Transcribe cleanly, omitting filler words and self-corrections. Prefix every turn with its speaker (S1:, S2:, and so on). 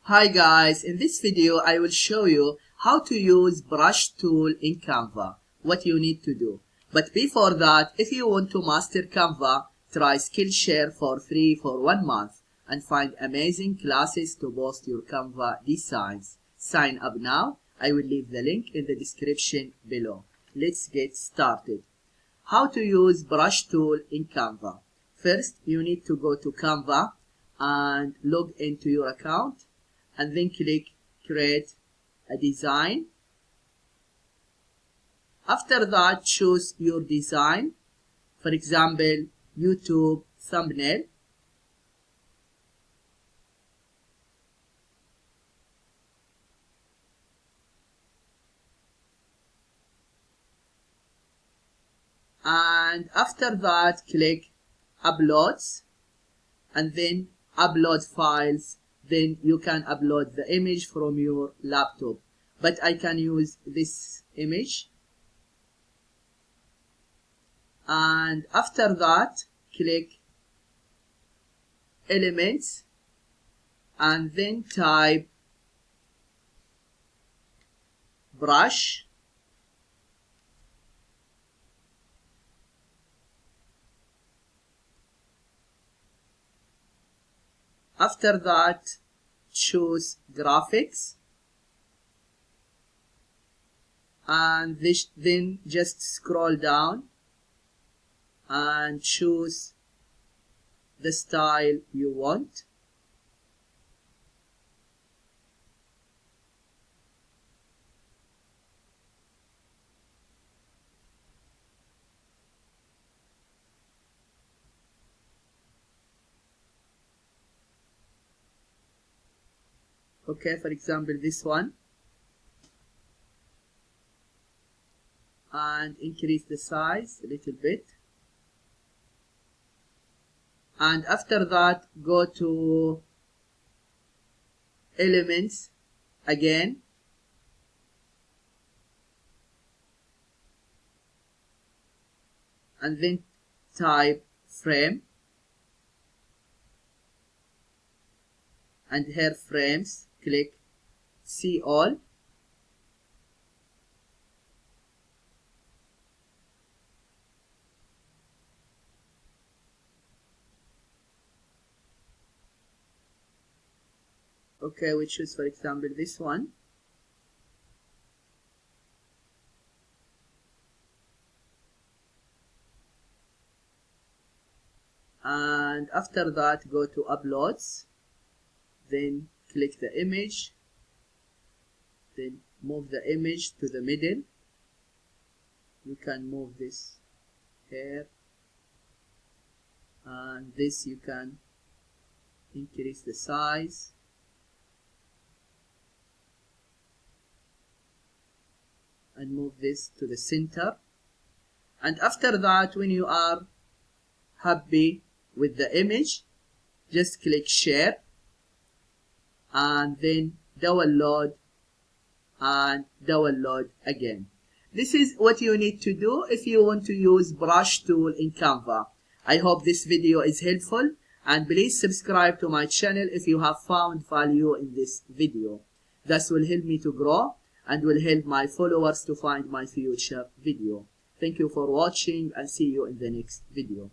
S1: Hi guys, in this video I will show you how to use brush tool in Canva, what you need to do. But before that, if you want to master Canva, try Skillshare for free for 1 month and find amazing classes to boost your Canva designs. Sign up now. I will leave the link in the description below. Let's get started. How to use brush tool in Canva. First, you need to go to Canva and log into your account, and then click create a design. After that, choose your design, for example YouTube thumbnail. And after that, click uploads and then upload files. Then you can upload the image from your laptop, but I can use this image. And after that, click elements and then type brush. After that, choose graphics and then just scroll down and choose the style you want. Okay, for example this one, and increase the size a little bit. And after that, go to elements again and then type frame, and here frames, click see all. Okay, we choose for example this one. And after that, go to uploads, then click the image, then move the image to the middle. You can move this here, and this you can increase the size. And move this to the center. And after that, when you are happy with the image, just click share and then download and download again. This is what you need to do if you want to use brush tool in Canva. I hope this video is helpful, and please subscribe to my channel if you have found value in this video. This will help me to grow and will help my followers to find my future video. Thank you for watching, and see you in the next video.